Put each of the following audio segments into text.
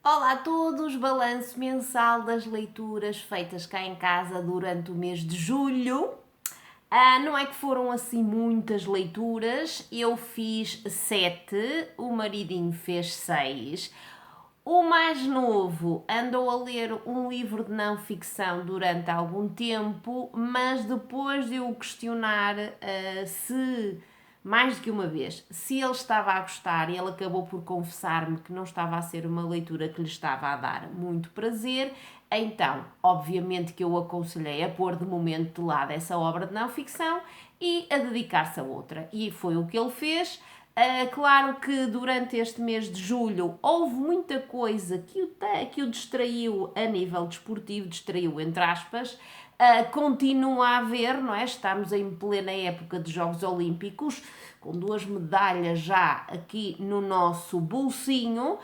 Olá a todos, balanço mensal das leituras feitas cá em casa durante o mês de julho. Não é que foram assim muitas leituras, eu fiz 7, o maridinho fez 6. O mais novo andou a ler um livro de não ficção durante algum tempo, mas depois de eu o questionar se mais do que uma vez, se ele estava a gostar, e ele acabou por confessar-me que não estava a ser uma leitura que lhe estava a dar muito prazer, então, obviamente que eu o aconselhei a pôr de momento de lado essa obra de não ficção e a dedicar-se a outra. E foi o que ele fez. Claro que durante este mês de julho houve muita coisa que o distraiu a nível desportivo, distraiu entre aspas. Continua a haver, não é? Estamos em plena época de Jogos Olímpicos, com 2 medalhas já aqui no nosso bolsinho.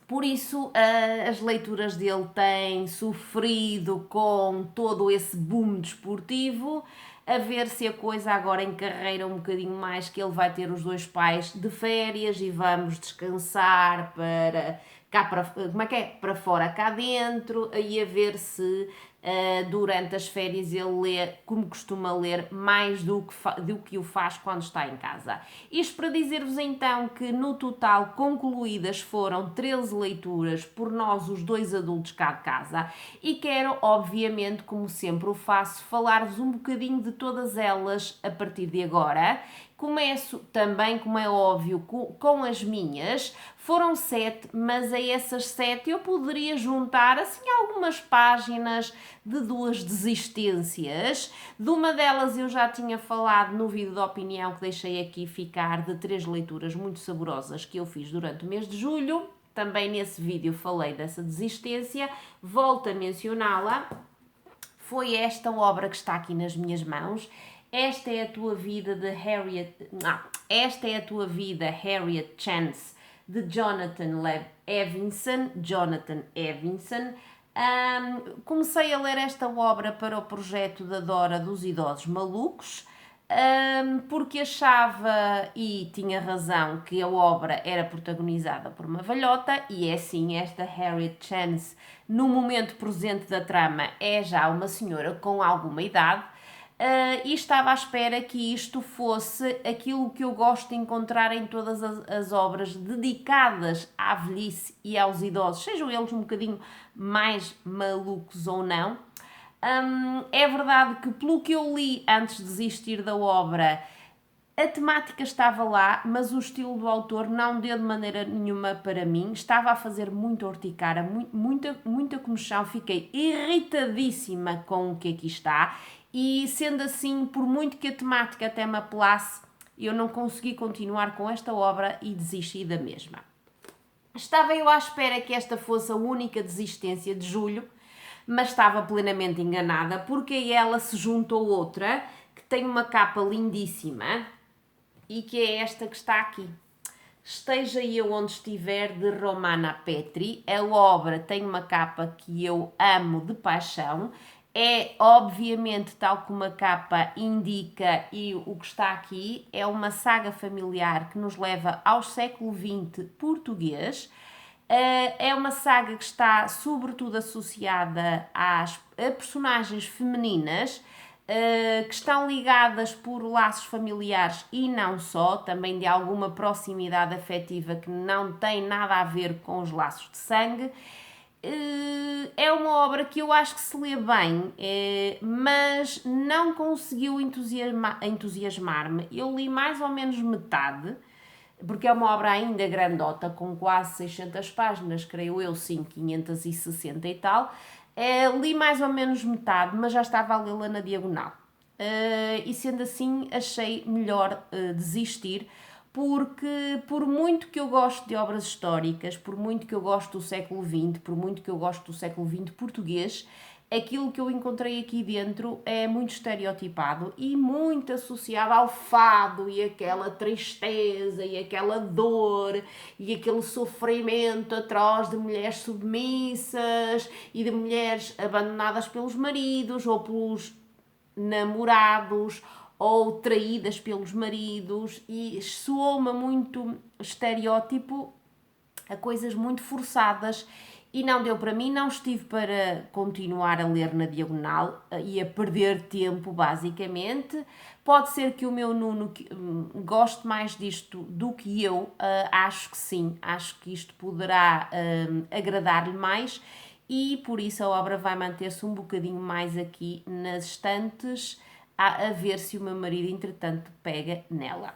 Por isso, as leituras dele têm sofrido com todo esse boom desportivo, a ver se a coisa agora encarreira um bocadinho mais, que ele vai ter os 2 pais de férias e vamos descansar para cá para, como é que é? Para fora, cá dentro, e a ver se durante as férias ele lê, como costuma ler, mais do que o faz quando está em casa. Isto para dizer-vos então que no total concluídas foram 13 leituras por nós, os 2 adultos cá de casa, e quero, obviamente, como sempre o faço, falar-vos um bocadinho de todas elas a partir de agora. Começo também, como é óbvio, com as minhas. Foram 7, mas a essas 7 eu poderia juntar assim algumas páginas de 2 desistências. De uma delas eu já tinha falado no vídeo de opinião que deixei aqui ficar, de 3 leituras muito saborosas que eu fiz durante o mês de julho. Também nesse vídeo falei dessa desistência. Volto a mencioná-la. Foi esta obra que está aqui nas minhas mãos. Esta é a tua vida de Harriet. Não, esta é a tua vida, Harriet Chance, de Jonathan Evinson. Comecei a ler esta obra para o projeto da Dora dos Idosos Malucos, porque achava, e tinha razão, que a obra era protagonizada por uma velhota, e é sim, esta Harriet Chance, no momento presente da trama, é já uma senhora com alguma idade, e estava à espera que isto fosse aquilo que eu gosto de encontrar em todas as obras dedicadas à velhice e aos idosos, sejam eles um bocadinho mais malucos ou não. É verdade que, pelo que eu li antes de desistir da obra, a temática estava lá, mas o estilo do autor não deu de maneira nenhuma para mim. Estava a fazer muita horticara, muita comichão. Fiquei irritadíssima com o que aqui está. E sendo assim, por muito que a temática até me apelasse, eu não consegui continuar com esta obra e desisti da mesma. Estava eu à espera que esta fosse a única desistência de julho, mas estava plenamente enganada, porque a ela se juntou outra que tem uma capa lindíssima e que é esta que está aqui. Esteja eu onde estiver, de Romana Petri. A obra tem uma capa que eu amo de paixão. É, obviamente, tal como a capa indica, e o que está aqui é uma saga familiar que nos leva ao século XX português. É uma saga que está sobretudo associada a personagens femininas, que estão ligadas por laços familiares e não só, também de alguma proximidade afetiva que não tem nada a ver com os laços de sangue. É uma obra que eu acho que se lê bem, mas não conseguiu entusiasmar-me. Eu li mais ou menos metade, porque é uma obra ainda grandota, com quase 600 páginas, creio eu, sim, 560 e tal. Li mais ou menos metade, mas já estava a lê-la na diagonal. E sendo assim, achei melhor desistir, porque por muito que eu gosto de obras históricas, por muito que eu gosto do século XX, por muito que eu gosto do século XX português, aquilo que eu encontrei aqui dentro é muito estereotipado e muito associado ao fado e aquela tristeza e aquela dor e aquele sofrimento atroz de mulheres submissas e de mulheres abandonadas pelos maridos ou pelos namorados ou traídas pelos maridos, e soou-me muito estereótipo a coisas muito forçadas e não deu para mim, não estive para continuar a ler na diagonal e a perder tempo, basicamente. Pode ser que o meu Nuno goste mais disto do que eu, acho que sim, acho que isto poderá agradar-lhe mais e por isso a obra vai manter-se um bocadinho mais aqui nas estantes, a ver se o meu marido, entretanto, pega nela.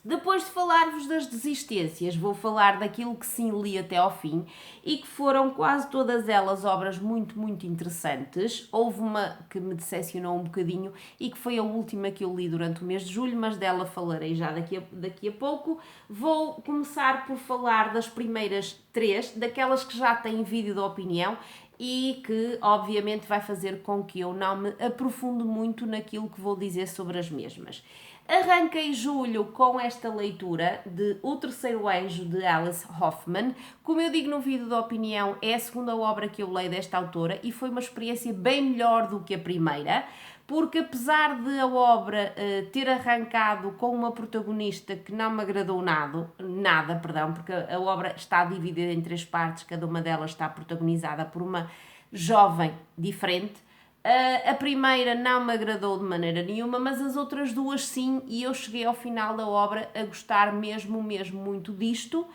Depois de falar-vos das desistências, vou falar daquilo que sim li até ao fim e que foram quase todas elas obras muito, muito interessantes. Houve uma que me decepcionou um bocadinho e que foi a última que eu li durante o mês de julho, mas dela falarei já daqui a pouco. Vou começar por falar das primeiras 3, daquelas que já têm vídeo de opinião e que obviamente vai fazer com que eu não me aprofunde muito naquilo que vou dizer sobre as mesmas. Arranquei julho com esta leitura de O Terceiro Anjo, de Alice Hoffman. Como eu digo no vídeo da opinião, é a segunda obra que eu leio desta autora e foi uma experiência bem melhor do que a primeira, porque apesar de a obra ter arrancado com uma protagonista que não me agradou nada, porque a obra está dividida em 3 partes, cada uma delas está protagonizada por uma jovem diferente. A primeira não me agradou de maneira nenhuma, mas as outras 2 sim, e eu cheguei ao final da obra a gostar mesmo muito disto.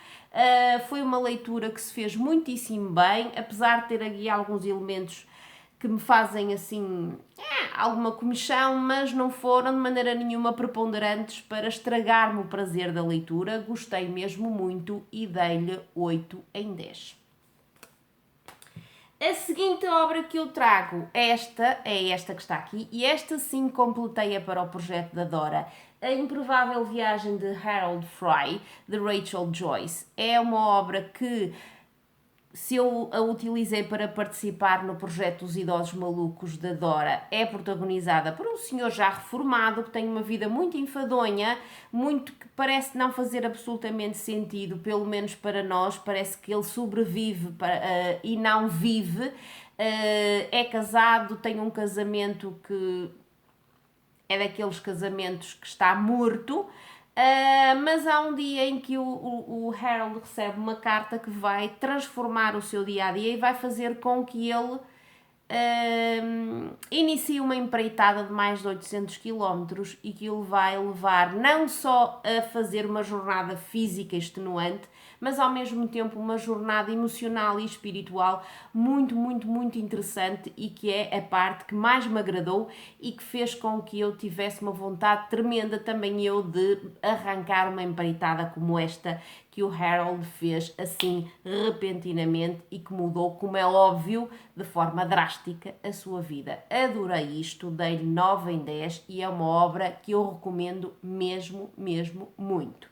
Foi uma leitura que se fez muitíssimo bem, apesar de ter aqui alguns elementos que me fazem assim alguma comichão, mas não foram de maneira nenhuma preponderantes para estragar-me o prazer da leitura. Gostei mesmo muito e dei-lhe 8 em 10. A seguinte obra que eu trago, é esta que está aqui, e esta sim completei-a para o projeto da Dora. A Improvável Viagem de Harold Fry, de Rachel Joyce. É uma obra que, se eu a utilizei para participar no projeto Os Idosos Malucos da Dora, é protagonizada por um senhor já reformado que tem uma vida muito enfadonha, muito que parece não fazer absolutamente sentido, pelo menos para nós, parece que ele sobrevive e não vive. É casado, tem um casamento que é daqueles casamentos que está morto. Mas há um dia em que o Harold recebe uma carta que vai transformar o seu dia a dia e vai fazer com que ele inicie uma empreitada de mais de 800 km e que o vai levar não só a fazer uma jornada física extenuante, mas ao mesmo tempo uma jornada emocional e espiritual muito interessante e que é a parte que mais me agradou e que fez com que eu tivesse uma vontade tremenda também eu de arrancar uma empreitada como esta que o Harold fez assim repentinamente e que mudou, como é óbvio, de forma drástica a sua vida. Adorei isto, dei-lhe 9 em 10 e é uma obra que eu recomendo mesmo muito.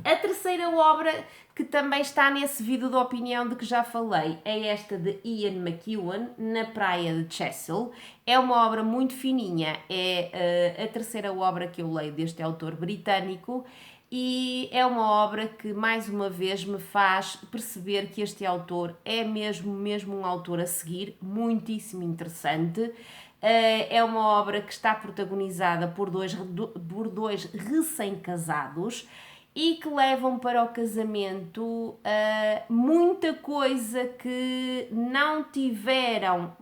A terceira obra, que também está nesse vídeo de opinião de que já falei, é esta de Ian McEwan, Na Praia de Chesil. É uma obra muito fininha, é a terceira obra que eu leio deste autor britânico e é uma obra que mais uma vez me faz perceber que este autor é mesmo um autor a seguir, muitíssimo interessante. É uma obra que está protagonizada por dois recém-casados e que levam para o casamento muita coisa que não tiveram,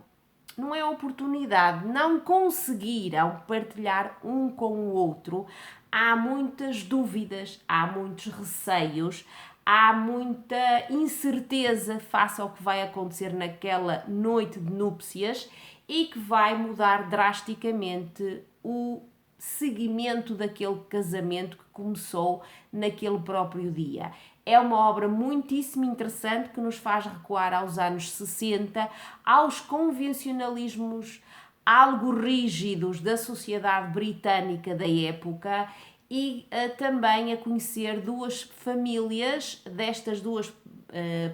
não é oportunidade, não conseguiram partilhar um com o outro. Há muitas dúvidas, há muitos receios, há muita incerteza face ao que vai acontecer naquela noite de núpcias e que vai mudar drasticamente o seguimento daquele casamento que começou naquele próprio dia. É uma obra muitíssimo interessante que nos faz recuar aos anos 60, aos convencionalismos algo rígidos da sociedade britânica da época e também a conhecer 2 famílias destas 2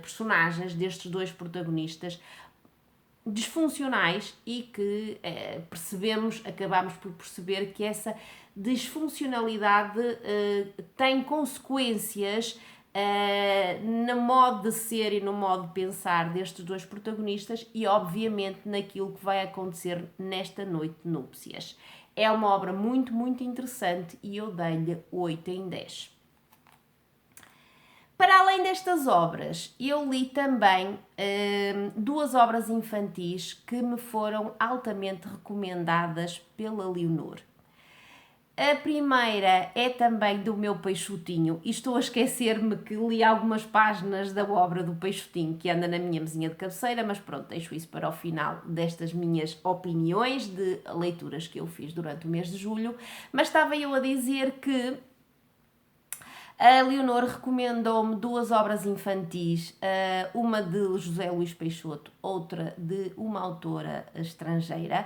personagens, destes 2 protagonistas disfuncionais e que acabamos por perceber que essa disfuncionalidade tem consequências no modo de ser e no modo de pensar destes 2 protagonistas e obviamente naquilo que vai acontecer nesta noite de núpcias. É uma obra muito interessante e eu dei-lhe 8 em 10. nestas obras eu li também duas obras infantis que me foram altamente recomendadas pela Leonor. A primeira é também do meu Peixotinho, e estou a esquecer-me que li algumas páginas da obra do Peixotinho que anda na minha mesinha de cabeceira, mas pronto, deixo isso para o final destas minhas opiniões de leituras que eu fiz durante o mês de julho. Mas estava eu a dizer que a Leonor recomendou-me duas obras infantis, uma de José Luís Peixoto, outra de uma autora estrangeira.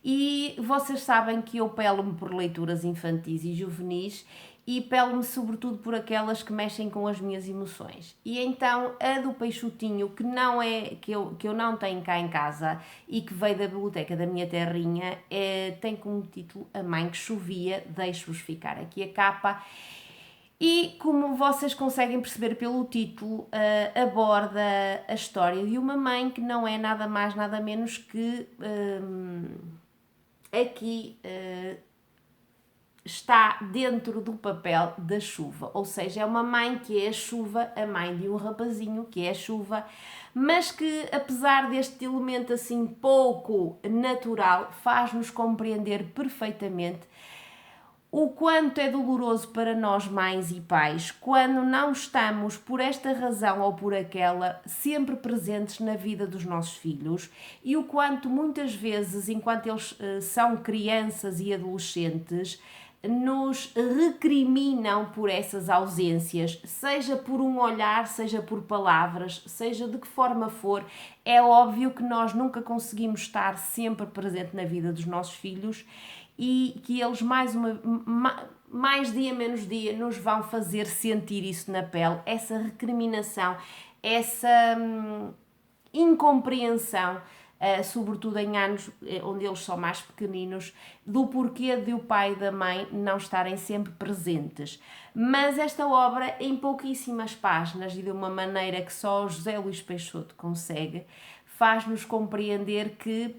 E vocês sabem que eu pelo-me por leituras infantis e juvenis e pelo-me sobretudo por aquelas que mexem com as minhas emoções. E então a do Peixotinho, que não é que eu não tenho cá em casa e que veio da biblioteca da minha terrinha, tem como título A Mãe que Chovia. Deixo-vos ficar aqui a capa. E como vocês conseguem perceber pelo título, aborda a história de uma mãe que não é nada mais nada menos que aqui está dentro do papel da chuva, ou seja, é uma mãe que é a chuva, a mãe de um rapazinho que é a chuva, mas que apesar deste elemento assim pouco natural, faz-nos compreender perfeitamente o quanto é doloroso para nós mães e pais quando não estamos, por esta razão ou por aquela, sempre presentes na vida dos nossos filhos, e o quanto muitas vezes, enquanto eles são crianças e adolescentes, nos recriminam por essas ausências, seja por um olhar, seja por palavras, seja de que forma for. É óbvio que nós nunca conseguimos estar sempre presente na vida dos nossos filhos e que eles mais dia menos dia nos vão fazer sentir isso na pele, essa recriminação, essa incompreensão, sobretudo em anos onde eles são mais pequeninos, do porquê de o pai e da mãe não estarem sempre presentes. Mas esta obra, em pouquíssimas páginas e de uma maneira que só José Luís Peixoto consegue, faz-nos compreender que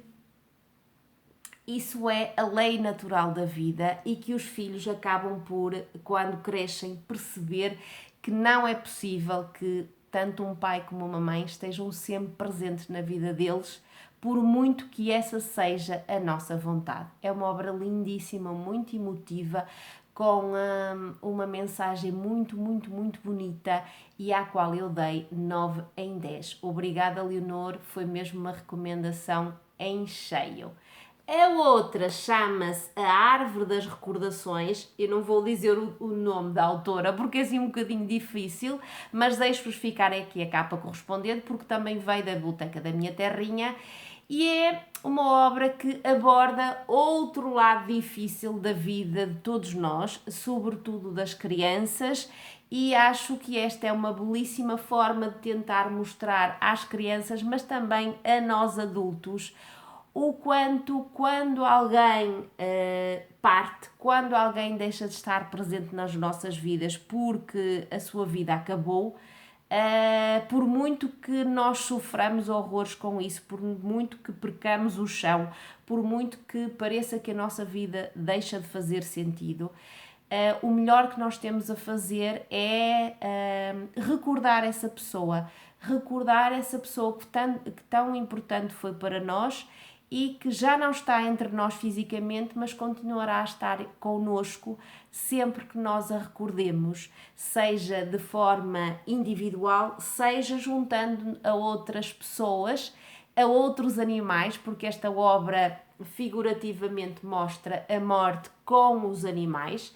isso é a lei natural da vida e que os filhos acabam por, quando crescem, perceber que não é possível que tanto um pai como uma mãe estejam sempre presentes na vida deles, por muito que essa seja a nossa vontade. É uma obra lindíssima, muito emotiva, com uma mensagem muito, muito, muito bonita e à qual eu dei 9 em 10. Obrigada, Leonor, foi mesmo uma recomendação em cheio. A outra chama-se A Árvore das Recordações. Eu não vou dizer o nome da autora porque é assim um bocadinho difícil, mas deixo-vos ficar aqui a capa correspondente porque também veio da biblioteca da minha terrinha e é uma obra que aborda outro lado difícil da vida de todos nós, sobretudo das crianças, e acho que esta é uma belíssima forma de tentar mostrar às crianças, mas também a nós adultos, o quanto quando alguém parte, quando alguém deixa de estar presente nas nossas vidas porque a sua vida acabou, por muito que nós soframos horrores com isso, por muito que percamos o chão, por muito que pareça que a nossa vida deixa de fazer sentido, o melhor que nós temos a fazer é recordar essa pessoa que tão importante foi para nós e que já não está entre nós fisicamente, mas continuará a estar connosco sempre que nós a recordemos, seja de forma individual, seja juntando a outras pessoas, a outros animais, porque esta obra figurativamente mostra a morte com os animais,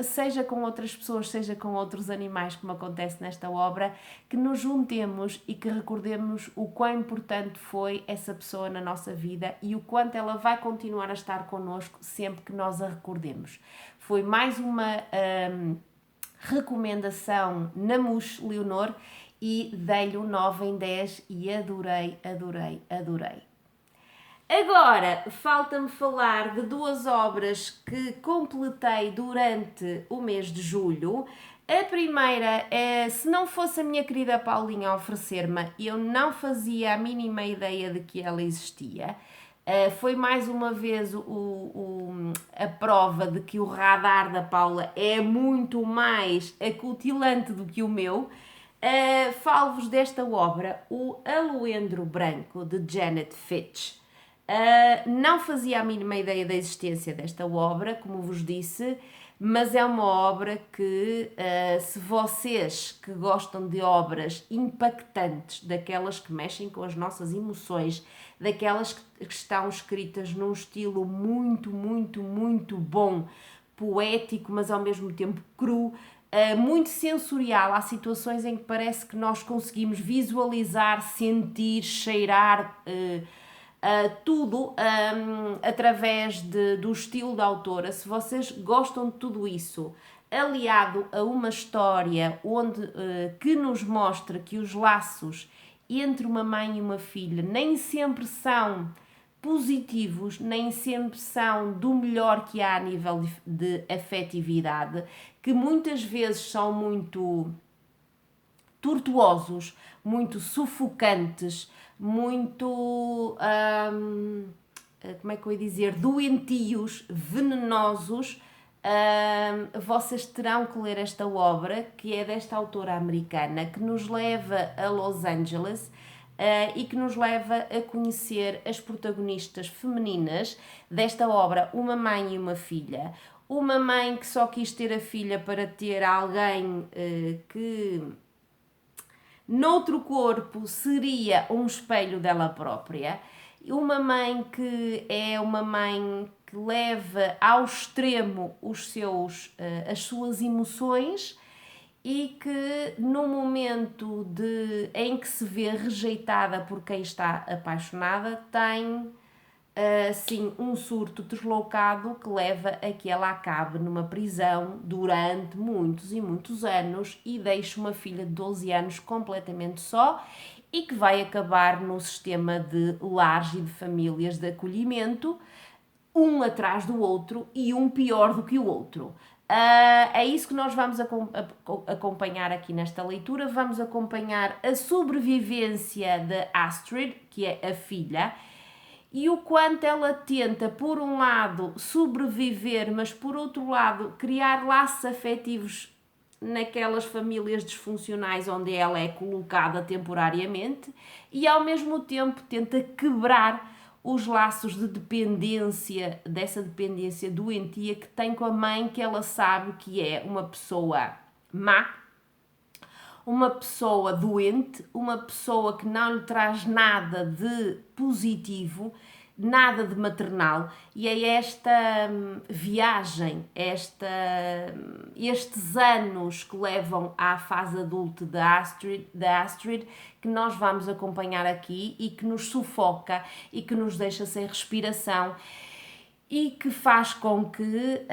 seja com outras pessoas, seja com outros animais, como acontece nesta obra, que nos juntemos e que recordemos o quão importante foi essa pessoa na nossa vida e o quanto ela vai continuar a estar connosco sempre que nós a recordemos. Foi mais uma recomendação na MUS Leonor e dei-lhe um 9 em 10 e adorei, adorei, adorei. Agora, falta-me falar de duas obras que completei durante o mês de julho. A primeira é, se não fosse a minha querida Paulinha a oferecer-me, eu não fazia a mínima ideia de que ela existia. Foi mais uma vez a prova de que o radar da Paula é muito mais acutilante do que o meu. Falo-vos desta obra, O Alendro Branco, de Janet Fitch. Não fazia a mínima ideia da existência desta obra, como vos disse, mas é uma obra que, se vocês que gostam de obras impactantes, daquelas que mexem com as nossas emoções, daquelas que estão escritas num estilo muito, muito, muito bom, poético, mas ao mesmo tempo cru, muito sensorial. Há situações em que parece que nós conseguimos visualizar, sentir, cheirar tudo através do estilo da autora. Se vocês gostam de tudo isso, aliado a uma história que nos mostra que os laços entre uma mãe e uma filha nem sempre são positivos, nem sempre são do melhor que há a nível de afetividade, que muitas vezes são muito tortuosos, muito sufocantes, muito, como é que eu ia dizer, doentios, venenosos. Vocês terão que ler esta obra, que é desta autora americana, que nos leva a Los Angeles e que nos leva a conhecer as protagonistas femininas desta obra, uma mãe e uma filha. Uma mãe que só quis ter a filha para ter alguém que noutro corpo seria um espelho dela própria. Uma mãe que é uma mãe que leva ao extremo as suas emoções e que no momento em que se vê rejeitada por quem está apaixonada tem assim um surto deslocado que leva a que ela acabe numa prisão durante muitos e muitos anos e deixe uma filha de 12 anos completamente só e que vai acabar no sistema de lares e de famílias de acolhimento, um atrás do outro e um pior do que o outro. É isso que nós vamos acompanhar aqui nesta leitura. Vamos acompanhar a sobrevivência de Astrid, que é a filha, e o quanto ela tenta, por um lado, sobreviver, mas por outro lado, criar laços afetivos naquelas famílias disfuncionais onde ela é colocada temporariamente e ao mesmo tempo tenta quebrar os laços de dependência, dessa dependência doentia que tem com a mãe, que ela sabe que é uma pessoa má, uma pessoa doente, uma pessoa que não lhe traz nada de positivo, nada de maternal, e é esta viagem, estes anos que levam à fase adulta da Astrid que nós vamos acompanhar aqui e que nos sufoca e que nos deixa sem respiração e que faz com que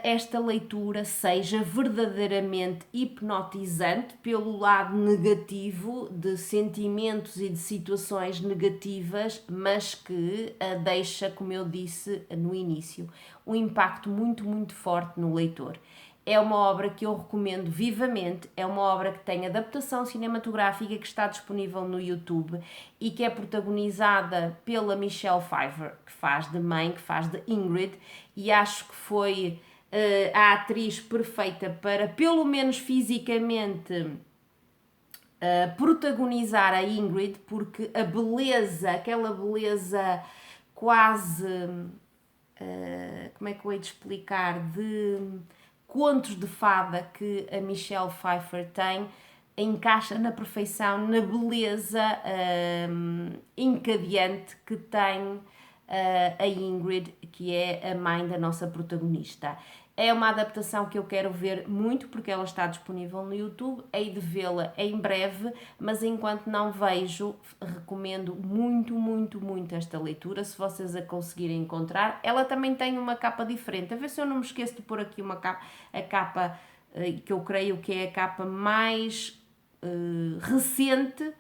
esta leitura seja verdadeiramente hipnotizante pelo lado negativo de sentimentos e de situações negativas, mas que deixa, como eu disse no início, um impacto muito, muito forte no leitor. É uma obra que eu recomendo vivamente, é uma obra que tem adaptação cinematográfica que está disponível no YouTube e que é protagonizada pela Michelle Pfeiffer, que faz de mãe, que faz de Ingrid, e acho que foi a atriz perfeita para, pelo menos fisicamente, protagonizar a Ingrid, porque a beleza, aquela beleza quase, como é que eu hei de explicar, de contos de fada que a Michelle Pfeiffer tem, encaixa na perfeição, na beleza encadeante que tem a Ingrid, que é a mãe da nossa protagonista. É uma adaptação que eu quero ver muito, porque ela está disponível no YouTube, hei de vê-la em breve, mas enquanto não vejo, recomendo muito, muito, muito esta leitura, se vocês a conseguirem encontrar. Ela também tem uma capa diferente, a ver se eu não me esqueço de pôr aqui a capa que eu creio que é a capa mais recente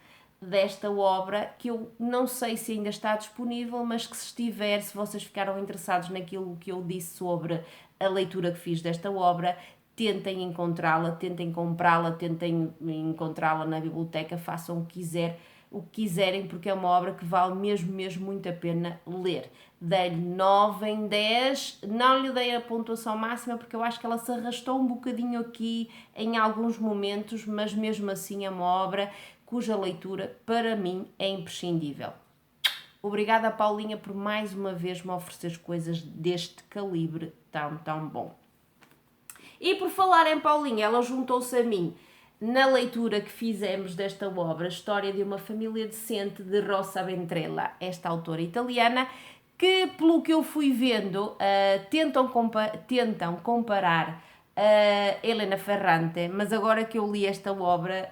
desta obra, que eu não sei se ainda está disponível, mas que se estiver, se vocês ficaram interessados naquilo que eu disse sobre a leitura que fiz desta obra, tentem encontrá-la, tentem comprá-la, tentem encontrá-la na biblioteca, façam o que quiser, o que quiserem, porque é uma obra que vale mesmo, mesmo muito a pena ler. Dei-lhe 9 em 10, não lhe dei a pontuação máxima porque eu acho que ela se arrastou um bocadinho aqui em alguns momentos, mas mesmo assim é uma obra cuja leitura para mim é imprescindível. Obrigada, Paulinha, por mais uma vez me oferecer coisas deste calibre tão, tão bom. E por falar em Paulinha, ela juntou-se a mim na leitura que fizemos desta obra, História de uma Família Decente, de Rosa Ventrella, esta autora italiana, que, pelo que eu fui vendo, tentam comparar Elena Ferrante, mas agora que eu li esta obra,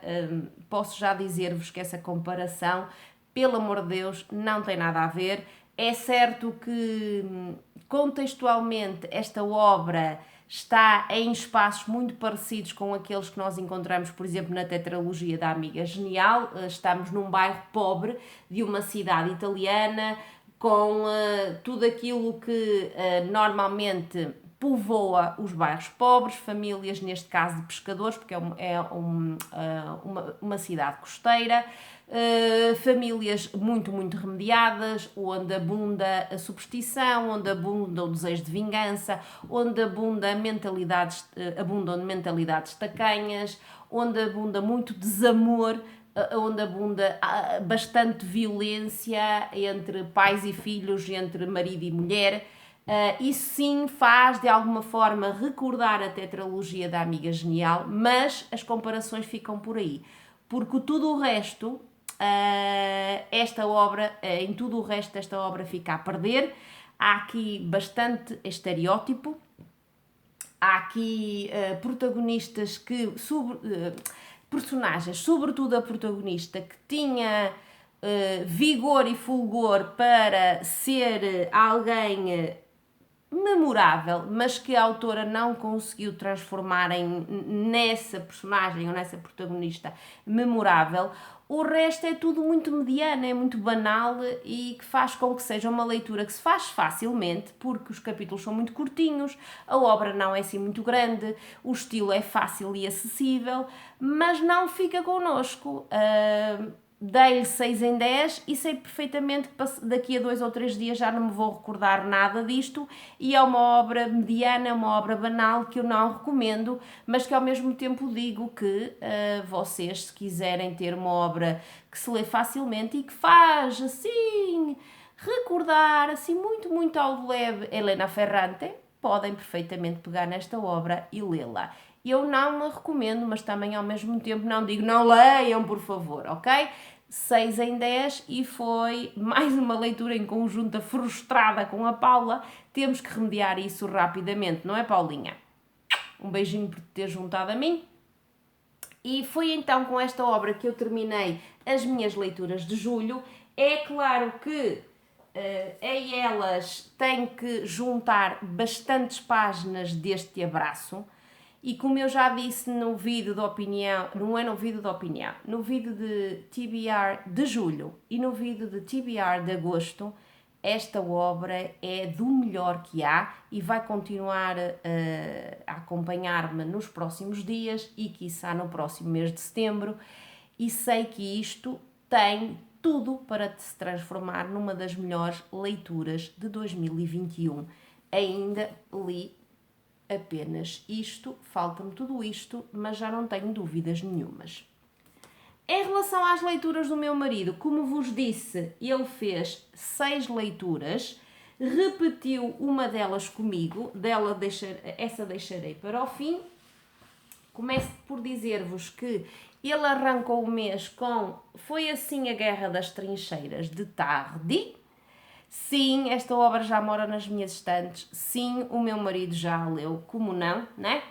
posso já dizer-vos que essa comparação, pelo amor de Deus, não tem nada a ver. É certo que, contextualmente, esta obra está em espaços muito parecidos com aqueles que nós encontramos, por exemplo, na tetralogia da Amiga Genial. Estamos num bairro pobre de uma cidade italiana, com tudo aquilo que normalmente povoa os bairros pobres, famílias, neste caso de pescadores, porque é uma cidade costeira, famílias muito, muito remediadas, onde abunda a superstição, onde abunda o desejo de vingança, onde abundam mentalidades tacanhas, onde abunda muito desamor, onde abunda bastante violência entre pais e filhos, entre marido e mulher. Isso sim faz de alguma forma recordar a tetralogia da Amiga Genial, mas as comparações ficam por aí, porque tudo o resto, esta obra, em tudo o resto desta obra fica a perder. Há aqui bastante estereótipo, há aqui protagonistas que personagens, sobretudo a protagonista, que tinha vigor e fulgor para ser alguém memorável, mas que a autora não conseguiu transformar nessa personagem ou nessa protagonista memorável. O resto é tudo muito mediano, é muito banal e que faz com que seja uma leitura que se faz facilmente, porque os capítulos são muito curtinhos, a obra não é assim muito grande, o estilo é fácil e acessível, mas não fica connosco. Dei-lhe 6 em 10 e sei perfeitamente que daqui a 2 ou 3 dias já não me vou recordar nada disto, e é uma obra mediana, é uma obra banal que eu não recomendo, mas que ao mesmo tempo digo que vocês, se quiserem ter uma obra que se lê facilmente e que faz assim recordar assim muito, muito ao de leve Elena Ferrante, podem perfeitamente pegar nesta obra e lê-la. Eu não a recomendo, mas também ao mesmo tempo não digo não leiam, por favor, ok? 6 em 10 e foi mais uma leitura em conjunta frustrada com a Paula. Temos que remediar isso rapidamente, não é, Paulinha? Um beijinho por te ter juntado a mim. E foi então com esta obra que eu terminei as minhas leituras de julho. É claro que a elas tenho que juntar bastantes páginas deste abraço. E como eu já disse no vídeo de opinião, não é no vídeo de opinião, no vídeo de TBR de julho e no vídeo de TBR de agosto, esta obra é do melhor que há e vai continuar a acompanhar-me nos próximos dias e quiçá no próximo mês de setembro, e sei que isto tem tudo para se transformar numa das melhores leituras de 2021. Ainda li apenas isto, falta-me tudo isto, mas já não tenho dúvidas nenhumas. Em relação às leituras do meu marido, como vos disse, ele fez 6 leituras, repetiu uma delas comigo, essa deixarei para o fim. Começo por dizer-vos que ele arrancou o mês com Foi Assim a Guerra das Trincheiras, de Tardi. Sim, esta obra já mora nas minhas estantes. Sim, o meu marido já a leu, como não, né?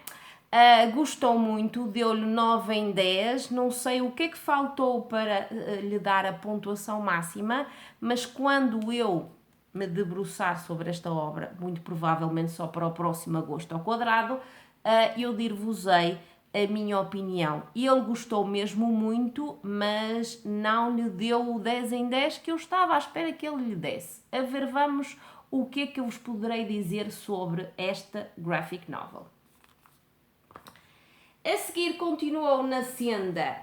Gostou muito, deu-lhe 9 em 10. Não sei o que é que faltou para lhe dar a pontuação máxima, mas quando eu me debruçar sobre esta obra, muito provavelmente só para o próximo agosto ao quadrado, eu dir-vos-ei a minha opinião. Ele gostou mesmo muito, mas não lhe deu o 10 em 10 que eu estava à espera que ele lhe desse. A ver, vamos o que é que eu vos poderei dizer sobre esta graphic novel. A seguir continuou na senda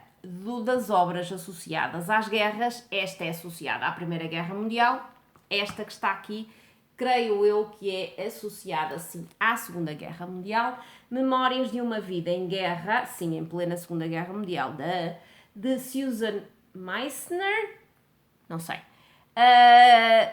das obras associadas às guerras, esta é associada à Primeira Guerra Mundial, esta que está aqui, creio eu que é associada, sim, à Segunda Guerra Mundial. Memórias de uma Vida em Guerra, sim, em plena Segunda Guerra Mundial, de Susan Meissner, não sei.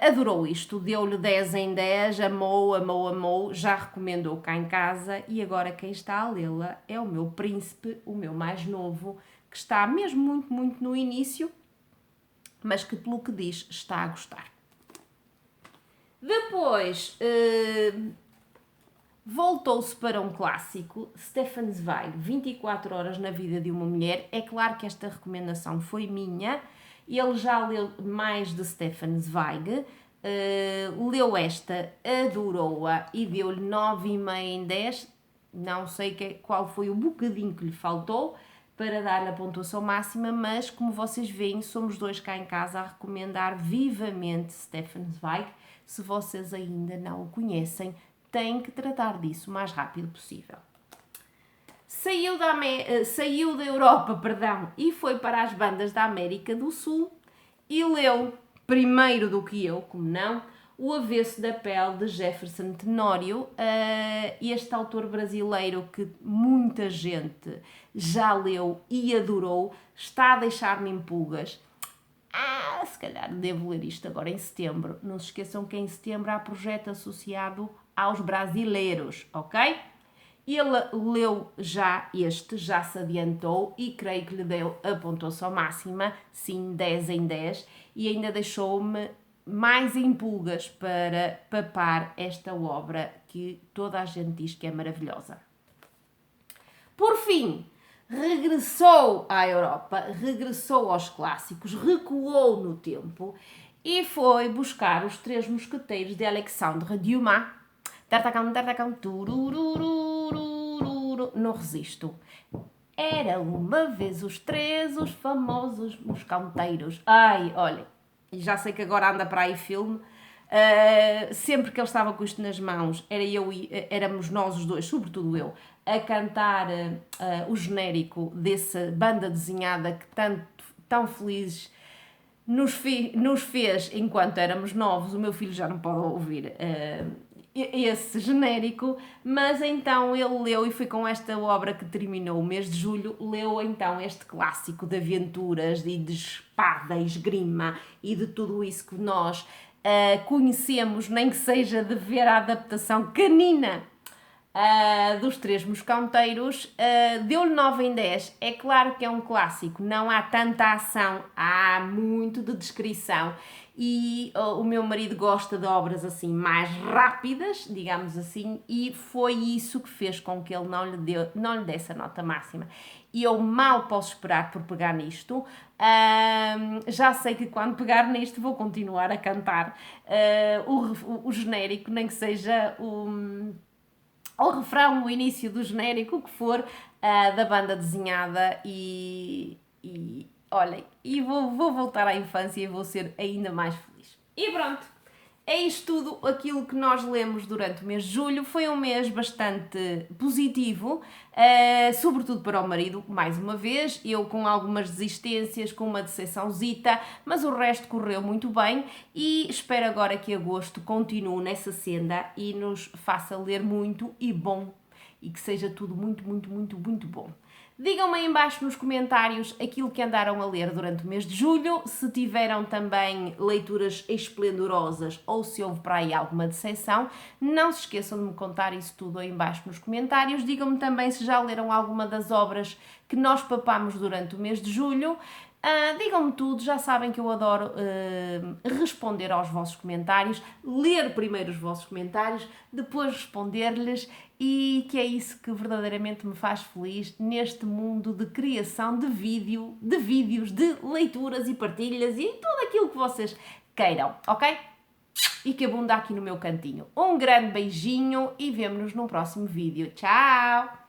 Adorou isto, deu-lhe 10 em 10, amou, amou, amou, já recomendou cá em casa e agora quem está a lê-la é o meu príncipe, o meu mais novo, que está mesmo muito, muito no início, mas que pelo que diz está a gostar. Depois voltou-se para um clássico, Stefan Zweig, 24 horas na vida de uma mulher. É claro que esta recomendação foi minha, ele já leu mais de Stefan Zweig, leu esta, adorou-a e deu-lhe 9,5 em 10, não sei qual foi o bocadinho que lhe faltou para dar-lhe a pontuação máxima, mas como vocês veem, somos dois cá em casa a recomendar vivamente Stefan Zweig. Se vocês ainda não o conhecem, têm que tratar disso o mais rápido possível. Saiu da Europa, e foi para as bandas da América do Sul e leu, primeiro do que eu, como não, O Avesso da Pele, de Jefferson Tenório, este autor brasileiro que muita gente já leu e adorou, está a deixar-me em pulgas. Se calhar devo ler isto agora em setembro. Não se esqueçam que em setembro há projeto associado aos brasileiros, ok? Ele leu já este, já se adiantou e creio que lhe deu a pontuação máxima, sim, 10 em 10, e ainda deixou-me mais em pulgas para papar esta obra que toda a gente diz que é maravilhosa. Por fim, regressou à Europa, regressou aos clássicos, recuou no tempo e foi buscar Os Três Mosqueteiros de Alexandre Dumas. Tartacão, tartacão, turururururu, não resisto. Era uma vez os três, os famosos moscanteiros. Ai, olhem, já sei que agora anda para aí filme. Sempre que ele estava com isto nas mãos, éramos nós os dois, sobretudo eu, a cantar o genérico dessa banda desenhada que tão felizes nos fez enquanto éramos novos. O meu filho já não pode ouvir esse genérico, mas então ele leu, e foi com esta obra que terminou o mês de julho, leu então este clássico de aventuras e de espada, esgrima e de tudo isso que nós conhecemos, nem que seja de ver a adaptação canina dos Três Moscanteiros. Deu-lhe 9 em 10. É claro que é um clássico, não há tanta ação, há muito de descrição e o meu marido gosta de obras assim mais rápidas, digamos assim, e foi isso que fez com que ele não lhe desse a nota máxima. E eu mal posso esperar por pegar nisto. Já sei que quando pegar nisto vou continuar a cantar o genérico, nem que seja o refrão, o início do genérico, o que for, da banda desenhada e olhem, e vou voltar à infância e vou ser ainda mais feliz. E pronto, é isto tudo aquilo que nós lemos durante o mês de julho. Foi um mês bastante positivo, sobretudo para o marido, mais uma vez, eu com algumas desistências, com uma decepçãozita, mas o resto correu muito bem e espero agora que agosto continue nessa senda e nos faça ler muito e bom, e que seja tudo muito, muito, muito, muito bom. Digam-me aí em baixo nos comentários aquilo que andaram a ler durante o mês de julho, se tiveram também leituras esplendorosas ou se houve para aí alguma decepção. Não se esqueçam de me contar isso tudo aí em baixo nos comentários. Digam-me também se já leram alguma das obras que nós papámos durante o mês de julho. Digam-me tudo, já sabem que eu adoro responder aos vossos comentários, ler primeiro os vossos comentários, depois responder-lhes, e que é isso que verdadeiramente me faz feliz neste mundo de criação de vídeos, de leituras e partilhas e tudo aquilo que vocês queiram, ok? E que abunda aqui no meu cantinho. Um grande beijinho e vemo-nos no próximo vídeo. Tchau!